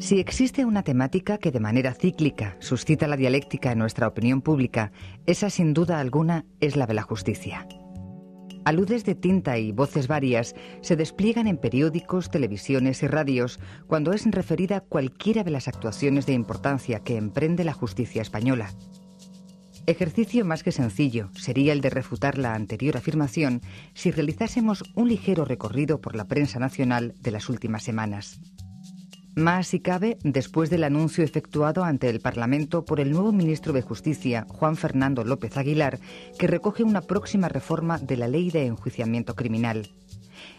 Si existe una temática que de manera cíclica suscita la dialéctica en nuestra opinión pública, esa sin duda alguna es la de la justicia. Aludes de tinta y voces varias se despliegan en periódicos, televisiones y radios cuando es referida cualquiera de las actuaciones de importancia que emprende la justicia española. Ejercicio más que sencillo sería el de refutar la anterior afirmación si realizásemos un ligero recorrido por la prensa nacional de las últimas semanas. Más si cabe después del anuncio efectuado ante el Parlamento por el nuevo ministro de Justicia, Juan Fernando López Aguilar, que recoge una próxima reforma de la Ley de Enjuiciamiento Criminal.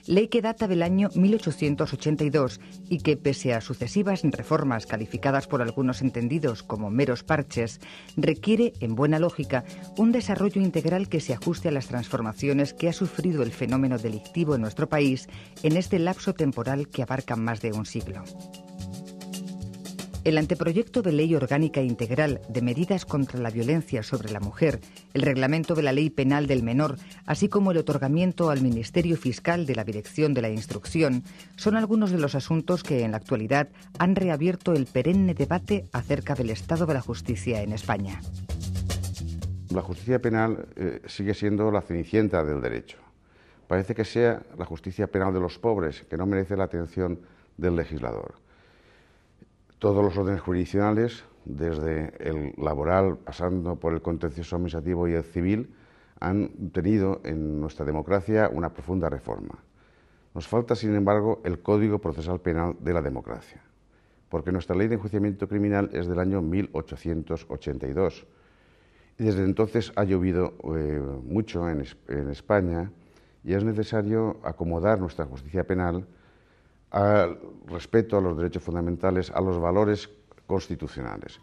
Ley que data del año 1882 y que, pese a sucesivas reformas calificadas por algunos entendidos como meros parches, requiere, en buena lógica, un desarrollo integral que se ajuste a las transformaciones que ha sufrido el fenómeno delictivo en nuestro país en este lapso temporal que abarca más de un siglo. El anteproyecto de Ley Orgánica Integral de Medidas contra la Violencia sobre la Mujer, el reglamento de la Ley Penal del Menor, así como el otorgamiento al Ministerio Fiscal de la Dirección de la Instrucción, son algunos de los asuntos que en la actualidad han reabierto el perenne debate acerca del estado de la justicia en España. La justicia penal sigue siendo la cenicienta del derecho. Parece que sea la justicia penal de los pobres, que no merece la atención del legislador. Todos los órdenes jurisdiccionales, desde el laboral, pasando por el contencioso administrativo y el civil, han tenido en nuestra democracia una profunda reforma. Nos falta, sin embargo, el Código Procesal Penal de la democracia, porque nuestra Ley de Enjuiciamiento Criminal es del año 1882 y desde entonces ha llovido mucho en España y es necesario acomodar nuestra justicia penal al respeto a los derechos fundamentales, a los valores constitucionales.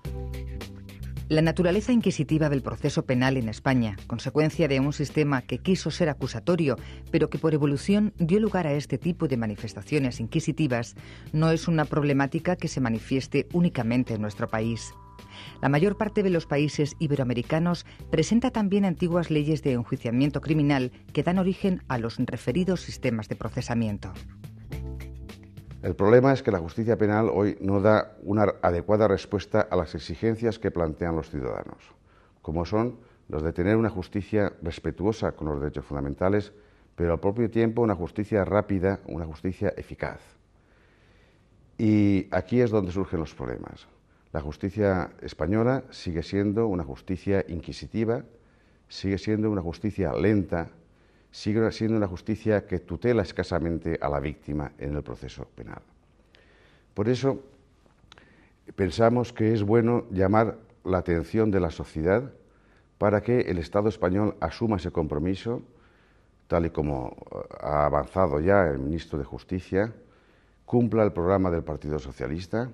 La naturaleza inquisitiva del proceso penal en España, consecuencia de un sistema que quiso ser acusatorio, pero que por evolución dio lugar a este tipo de manifestaciones inquisitivas, no es una problemática que se manifieste únicamente en nuestro país. La mayor parte de los países iberoamericanos presenta también antiguas leyes de enjuiciamiento criminal que dan origen a los referidos sistemas de procesamiento. El problema es que la justicia penal hoy no da una adecuada respuesta a las exigencias que plantean los ciudadanos, como son los de tener una justicia respetuosa con los derechos fundamentales, pero al propio tiempo una justicia rápida, una justicia eficaz. Y aquí es donde surgen los problemas. La justicia española sigue siendo una justicia inquisitiva, sigue siendo una justicia lenta, sigue siendo una justicia que tutela escasamente a la víctima en el proceso penal. Por eso pensamos que es bueno llamar la atención de la sociedad para que el Estado español asuma ese compromiso, tal y como ha avanzado ya el ministro de Justicia, cumpla el programa del Partido Socialista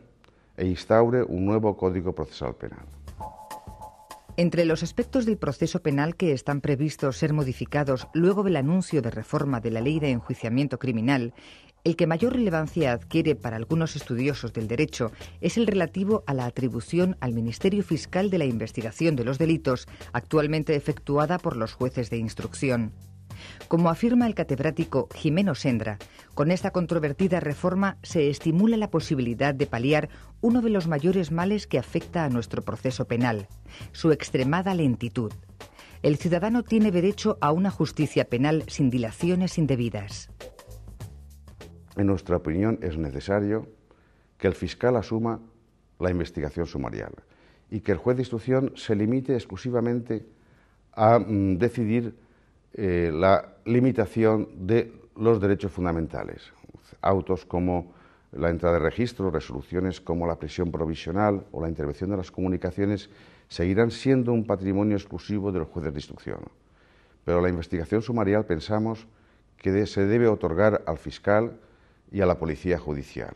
e instaure un nuevo Código Procesal Penal. Entre los aspectos del proceso penal que están previstos ser modificados luego del anuncio de reforma de la Ley de Enjuiciamiento Criminal, el que mayor relevancia adquiere para algunos estudiosos del derecho es el relativo a la atribución al Ministerio Fiscal de la investigación de los delitos, actualmente efectuada por los jueces de instrucción. Como afirma el catedrático Jimeno Sendra, con esta controvertida reforma se estimula la posibilidad de paliar uno de los mayores males que afecta a nuestro proceso penal, su extremada lentitud. El ciudadano tiene derecho a una justicia penal sin dilaciones indebidas. En nuestra opinión es necesario que el fiscal asuma la investigación sumarial y que el juez de instrucción se limite exclusivamente a decidir la limitación de los derechos fundamentales, autos como la entrada de registro, resoluciones como la prisión provisional o la intervención de las comunicaciones seguirán siendo un patrimonio exclusivo de los jueces de instrucción. Pero la investigación sumarial pensamos que se debe otorgar al fiscal y a la policía judicial.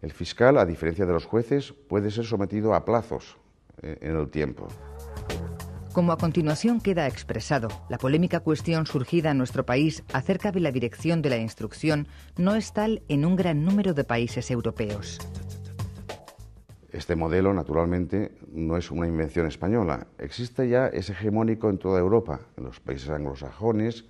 El fiscal, a diferencia de los jueces, puede ser sometido a plazos en el tiempo. Como a continuación queda expresado, la polémica cuestión surgida en nuestro país acerca de la dirección de la instrucción no es tal en un gran número de países europeos. Este modelo, naturalmente, no es una invención española. Existe ya, es hegemónico en toda Europa, en los países anglosajones,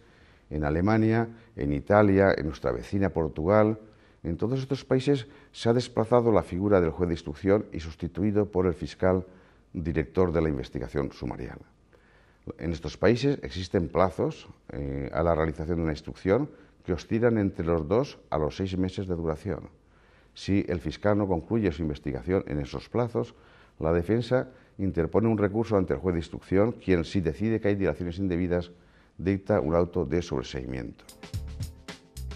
en Alemania, en Italia, en nuestra vecina Portugal, En todos estos países se ha desplazado la figura del juez de instrucción y sustituido por el fiscal director de la investigación sumarial. En estos países existen plazos a la realización de una instrucción que oscilan entre los 2 a los 6 meses de duración. Si el fiscal no concluye su investigación en esos plazos, la defensa interpone un recurso ante el juez de instrucción, quien, si decide que hay dilaciones indebidas, dicta un auto de sobreseimiento.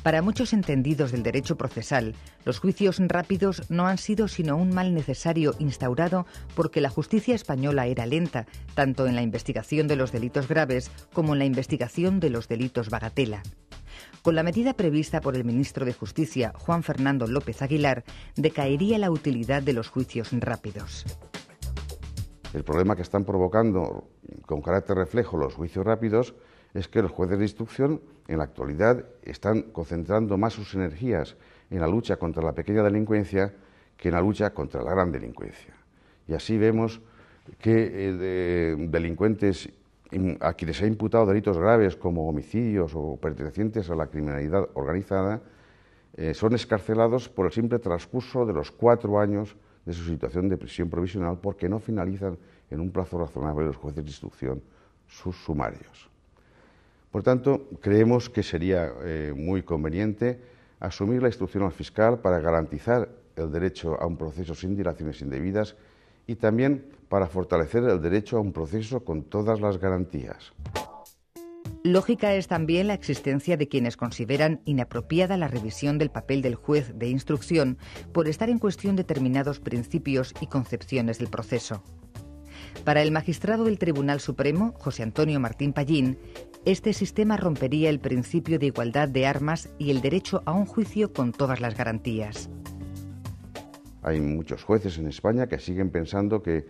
Para muchos entendidos del derecho procesal, los juicios rápidos no han sido sino un mal necesario instaurado porque la justicia española era lenta, tanto en la investigación de los delitos graves como en la investigación de los delitos bagatela. Con la medida prevista por el ministro de Justicia, Juan Fernando López Aguilar, decaería la utilidad de los juicios rápidos. El problema que están provocando con carácter reflejo los juicios rápidos es que los jueces de instrucción en la actualidad están concentrando más sus energías en la lucha contra la pequeña delincuencia que en la lucha contra la gran delincuencia. Y así vemos que delincuentes a quienes se ha imputado delitos graves como homicidios o pertenecientes a la criminalidad organizada son excarcelados por el simple transcurso de los 4 años de su situación de prisión provisional porque no finalizan en un plazo razonable los jueces de instrucción sus sumarios. Por tanto, creemos que sería muy conveniente asumir la instrucción al fiscal para garantizar el derecho a un proceso sin dilaciones indebidas y también para fortalecer el derecho a un proceso con todas las garantías. Lógica es también la existencia de quienes consideran inapropiada la revisión del papel del juez de instrucción por estar en cuestión determinados principios y concepciones del proceso. Para el magistrado del Tribunal Supremo, José Antonio Martín Pallín, este sistema rompería el principio de igualdad de armas y el derecho a un juicio con todas las garantías. Hay muchos jueces en España que siguen pensando que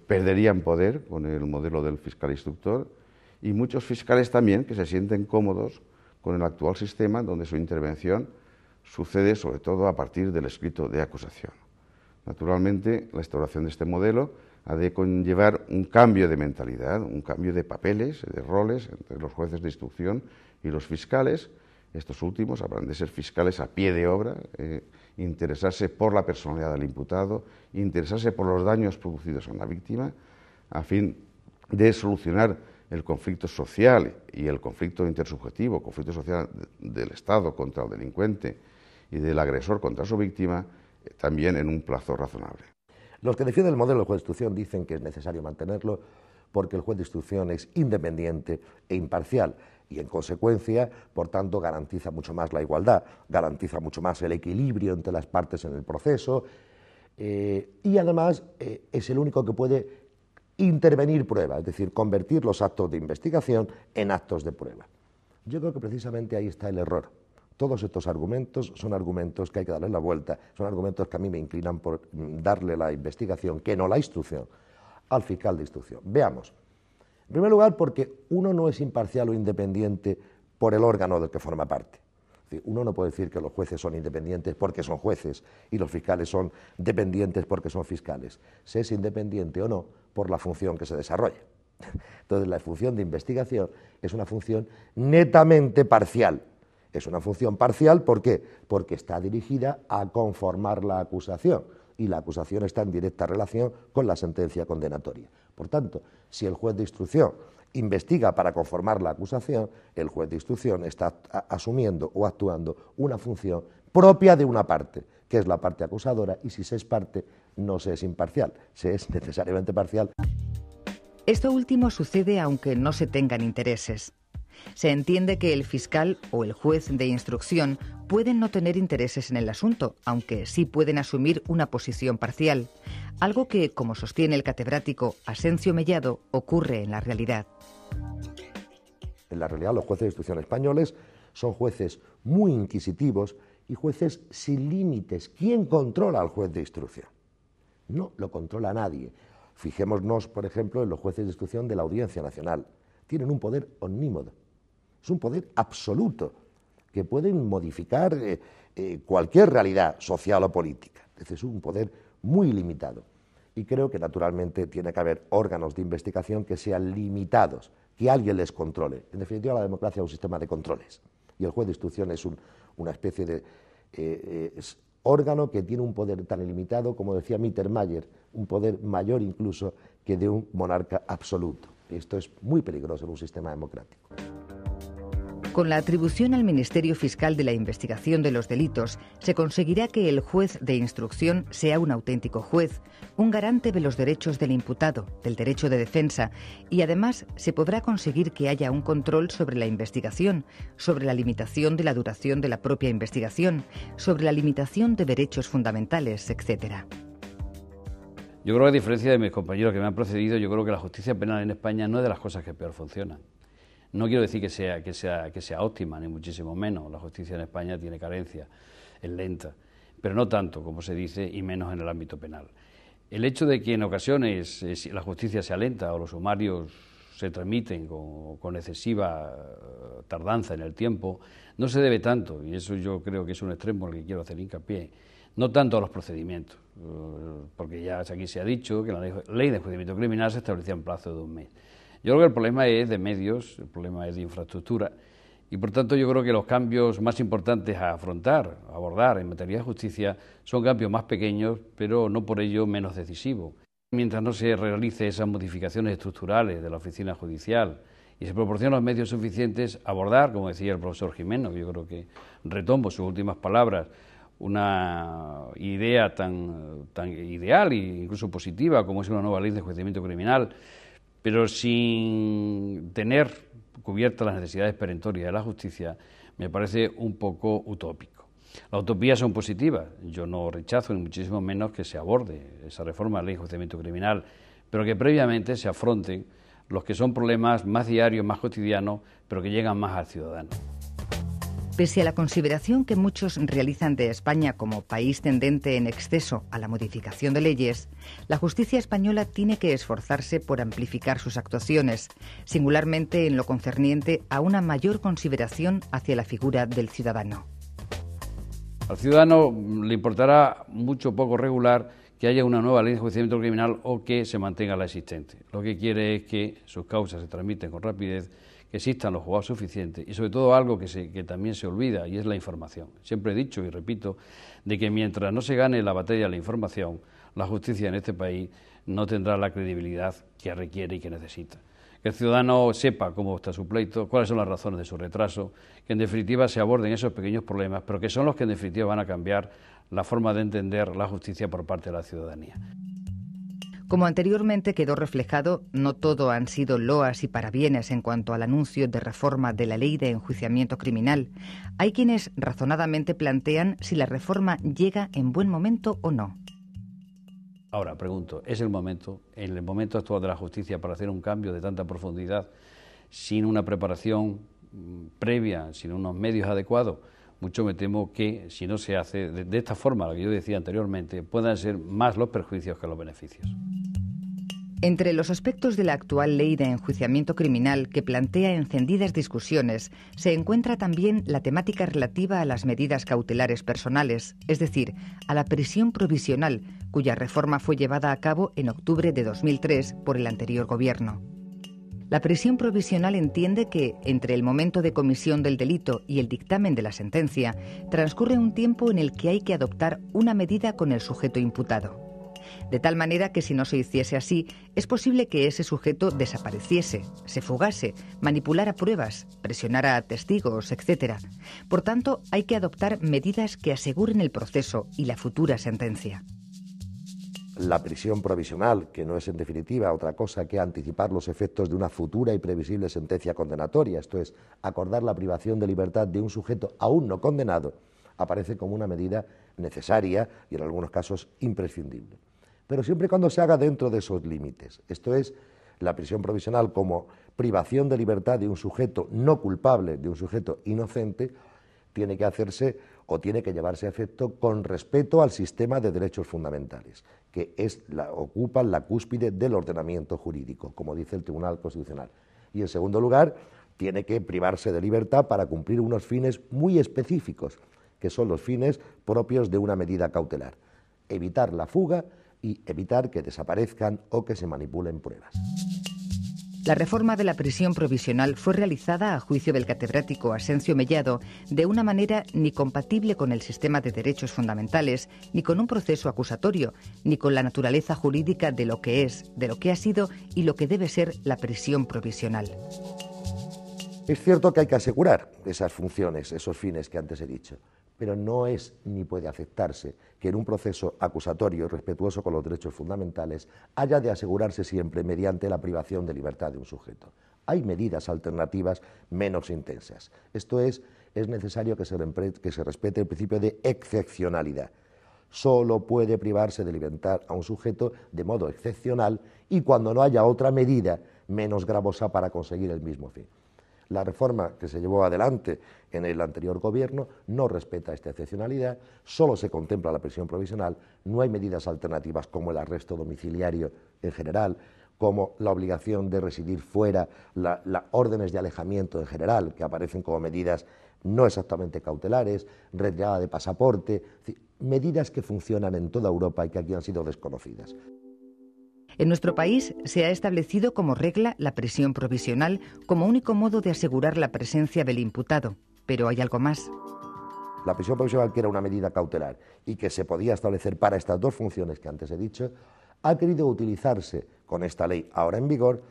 perderían poder con el modelo del fiscal instructor y muchos fiscales también que se sienten cómodos con el actual sistema donde su intervención sucede sobre todo a partir del escrito de acusación. Naturalmente, la instauración de este modelo ha de conllevar un cambio de mentalidad, un cambio de papeles, de roles entre los jueces de instrucción y los fiscales. Estos últimos habrán de ser fiscales a pie de obra, interesarse por la personalidad del imputado, interesarse por los daños producidos en la víctima, a fin de solucionar el conflicto social y el conflicto intersubjetivo, conflicto social del Estado contra el delincuente y del agresor contra su víctima, también en un plazo razonable. Los que defienden el modelo del juez de instrucción dicen que es necesario mantenerlo porque el juez de instrucción es independiente e imparcial y, en consecuencia, por tanto, garantiza mucho más la igualdad, garantiza mucho más el equilibrio entre las partes en el proceso y, además, es el único que puede intervenir prueba, es decir, convertir los actos de investigación en actos de prueba. Yo creo que precisamente ahí está el error. Todos estos argumentos son argumentos que hay que darle la vuelta, son argumentos que a mí me inclinan por darle la investigación, que no la instrucción, al fiscal de instrucción. Veamos. En primer lugar, porque uno no es imparcial o independiente por el órgano del que forma parte. Es decir, uno no puede decir que los jueces son independientes porque son jueces y los fiscales son dependientes porque son fiscales. Se es independiente o no por la función que se desarrolla. Entonces, la función de investigación es una función netamente parcial. Es una función parcial, ¿por qué? Porque está dirigida a conformar la acusación y la acusación está en directa relación con la sentencia condenatoria. Por tanto, si el juez de instrucción investiga para conformar la acusación, el juez de instrucción está asumiendo o actuando una función propia de una parte, que es la parte acusadora, y si se es parte, no se es imparcial, se es necesariamente parcial. Esto último sucede aunque no se tengan intereses. Se entiende que el fiscal o el juez de instrucción pueden no tener intereses en el asunto, aunque sí pueden asumir una posición parcial, algo que, como sostiene el catedrático Asencio Mellado, ocurre en la realidad. En la realidad, los jueces de instrucción españoles son jueces muy inquisitivos y jueces sin límites. ¿Quién controla al juez de instrucción? No lo controla nadie. Fijémonos, por ejemplo, en los jueces de instrucción de la Audiencia Nacional. Tienen un poder omnímodo. Es un poder absoluto que pueden modificar cualquier realidad social o política. Es un poder muy limitado. Y creo que naturalmente tiene que haber órganos de investigación que sean limitados, que alguien les controle. En definitiva, la democracia es un sistema de controles. Y el juez de instrucción es una especie órgano que tiene un poder tan ilimitado, como decía Mittermeier, un poder mayor incluso que de un monarca absoluto. Esto es muy peligroso en un sistema democrático. Con la atribución al Ministerio Fiscal de la investigación de los delitos, se conseguirá que el juez de instrucción sea un auténtico juez, un garante de los derechos del imputado, del derecho de defensa, y además se podrá conseguir que haya un control sobre la investigación, sobre la limitación de la duración de la propia investigación, sobre la limitación de derechos fundamentales, etc. Yo creo que, a diferencia de mis compañeros que me han precedido, yo creo que la justicia penal en España no es de las cosas que peor funcionan. No quiero decir que sea óptima, ni muchísimo menos. La justicia en España tiene carencias, es lenta, pero no tanto como se dice, y menos en el ámbito penal. El hecho de que en ocasiones la justicia sea lenta o los sumarios se tramiten con excesiva tardanza en el tiempo, no se debe tanto, y eso yo creo que es un extremo en el que quiero hacer hincapié, no tanto a los procedimientos, porque ya aquí se ha dicho que la ley de enjuiciamiento criminal se establecía en plazo de 1 mes. Yo creo que el problema es de medios, el problema es de infraestructura, y por tanto yo creo que los cambios más importantes a afrontar, a abordar en materia de justicia son cambios más pequeños, pero no por ello menos decisivos. Mientras no se realicen esas modificaciones estructurales de la oficina judicial y se proporcionen los medios suficientes, abordar, como decía el profesor Gimeno, que yo creo que retomo sus últimas palabras, una idea tan ideal e incluso positiva como es una nueva ley de enjuiciamiento criminal, pero sin tener cubiertas las necesidades perentorias de la justicia, me parece un poco utópico. Las utopías son positivas, yo no rechazo ni muchísimo menos que se aborde esa reforma de la ley de enjuiciamiento criminal, pero que previamente se afronten los que son problemas más diarios, más cotidianos, pero que llegan más al ciudadano. Pese a la consideración que muchos realizan de España como país tendente en exceso a la modificación de leyes, la justicia española tiene que esforzarse por amplificar sus actuaciones, singularmente en lo concerniente a una mayor consideración hacia la figura del ciudadano. Al ciudadano le importará mucho poco regular que haya una nueva ley de enjuiciamiento criminal o que se mantenga la existente. Lo que quiere es que sus causas se tramiten con rapidez, que existan los juzgados suficientes y sobre todo algo que también se olvida, y es la información. Siempre he dicho y repito de que mientras no se gane la batalla de la información, la justicia en este país no tendrá la credibilidad que requiere y que necesita. Que el ciudadano sepa cómo está su pleito, cuáles son las razones de su retraso, que en definitiva se aborden esos pequeños problemas, pero que son los que en definitiva van a cambiar la forma de entender la justicia por parte de la ciudadanía. Como anteriormente quedó reflejado, no todo han sido loas y parabienes en cuanto al anuncio de reforma de la ley de enjuiciamiento criminal. Hay quienes razonadamente plantean si la reforma llega en buen momento o no. Ahora, pregunto, ¿es el momento, en el momento actual de la justicia, para hacer un cambio de tanta profundidad sin una preparación previa, sin unos medios adecuados? Mucho me temo que, si no se hace de esta forma, la que yo decía anteriormente, puedan ser más los perjuicios que los beneficios. Entre los aspectos de la actual ley de enjuiciamiento criminal que plantea encendidas discusiones, se encuentra también la temática relativa a las medidas cautelares personales, es decir, a la prisión provisional, cuya reforma fue llevada a cabo en octubre de 2003 por el anterior gobierno. La prisión provisional entiende que, entre el momento de comisión del delito y el dictamen de la sentencia, transcurre un tiempo en el que hay que adoptar una medida con el sujeto imputado. De tal manera que si no se hiciese así, es posible que ese sujeto desapareciese, se fugase, manipulara pruebas, presionara a testigos, etc. Por tanto, hay que adoptar medidas que aseguren el proceso y la futura sentencia. La prisión provisional, que no es en definitiva otra cosa que anticipar los efectos de una futura y previsible sentencia condenatoria, esto es, acordar la privación de libertad de un sujeto aún no condenado, aparece como una medida necesaria y en algunos casos imprescindible. Pero siempre y cuando se haga dentro de esos límites. Esto es, la prisión provisional como privación de libertad de un sujeto no culpable, de un sujeto inocente, tiene que hacerse o tiene que llevarse a efecto con respeto al sistema de derechos fundamentales, que ocupan la cúspide del ordenamiento jurídico, como dice el Tribunal Constitucional. Y en segundo lugar, tiene que privarse de libertad para cumplir unos fines muy específicos, que son los fines propios de una medida cautelar: evitar la fuga y evitar que desaparezcan o que se manipulen pruebas. La reforma de la prisión provisional fue realizada, a juicio del catedrático Asencio Mellado, de una manera ni compatible con el sistema de derechos fundamentales, ni con un proceso acusatorio, ni con la naturaleza jurídica de lo que es, de lo que ha sido y lo que debe ser la prisión provisional. Es cierto que hay que asegurar esas funciones, esos fines que antes he dicho, pero no es ni puede aceptarse que en un proceso acusatorio respetuoso con los derechos fundamentales haya de asegurarse siempre mediante la privación de libertad de un sujeto. Hay medidas alternativas menos intensas. Esto es necesario que se respete el principio de excepcionalidad. Solo puede privarse de libertad a un sujeto de modo excepcional y cuando no haya otra medida menos gravosa para conseguir el mismo fin. La reforma que se llevó adelante en el anterior gobierno no respeta esta excepcionalidad, solo se contempla la prisión provisional, no hay medidas alternativas como el arresto domiciliario en general, como la obligación de residir fuera, las órdenes de alejamiento en general, que aparecen como medidas no exactamente cautelares, retirada de pasaporte, medidas que funcionan en toda Europa y que aquí han sido desconocidas. En nuestro país se ha establecido como regla la prisión provisional como único modo de asegurar la presencia del imputado, pero hay algo más. La prisión provisional, que era una medida cautelar y que se podía establecer para estas dos funciones que antes he dicho, ha querido utilizarse con esta ley ahora en vigor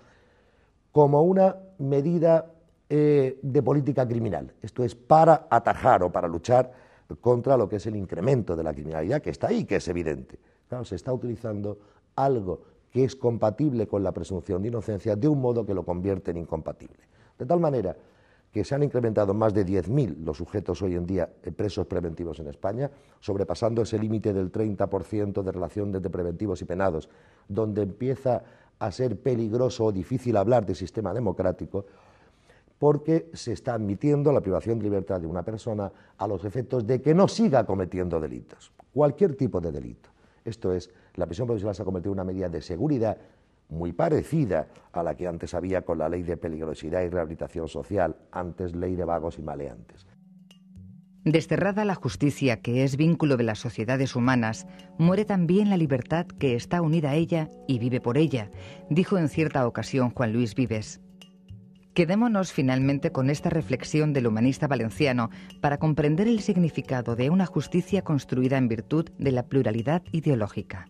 como una medida de política criminal. Esto es para atajar o para luchar contra lo que es el incremento de la criminalidad, que está ahí, que es evidente. Claro, se está utilizando algo que es compatible con la presunción de inocencia de un modo que lo convierte en incompatible. De tal manera que se han incrementado más de 10.000 los sujetos hoy en día presos preventivos en España, sobrepasando ese límite del 30% de relación entre preventivos y penados, donde empieza a ser peligroso o difícil hablar de sistema democrático, porque se está admitiendo la privación de libertad de una persona a los efectos de que no siga cometiendo delitos, cualquier tipo de delito. Esto es, la prisión provisional se ha convertido en una medida de seguridad muy parecida a la que antes había con la ley de peligrosidad y rehabilitación social, antes ley de vagos y maleantes. Desterrada la justicia, que es vínculo de las sociedades humanas, muere también la libertad que está unida a ella y vive por ella, dijo en cierta ocasión Juan Luis Vives. Quedémonos finalmente con esta reflexión del humanista valenciano para comprender el significado de una justicia construida en virtud de la pluralidad ideológica.